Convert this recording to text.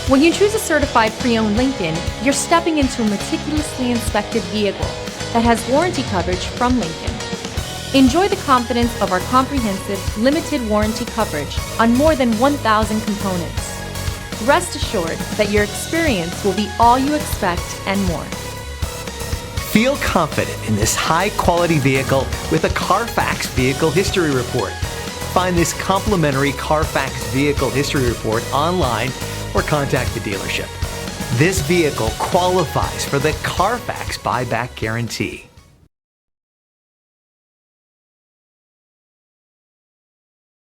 When you choose a certified pre-owned Lincoln, you're stepping into a meticulously inspected vehicle that has warranty coverage from Lincoln. Enjoy the confidence of our comprehensive, limited warranty coverage on more than 1,000 components. Rest assured that your experience will be all you expect and more. Feel confident in this high-quality vehicle with a Carfax Vehicle History Report. Find this complimentary Carfax Vehicle History Report online or contact the dealership. This vehicle qualifies for the Carfax Buyback Guarantee.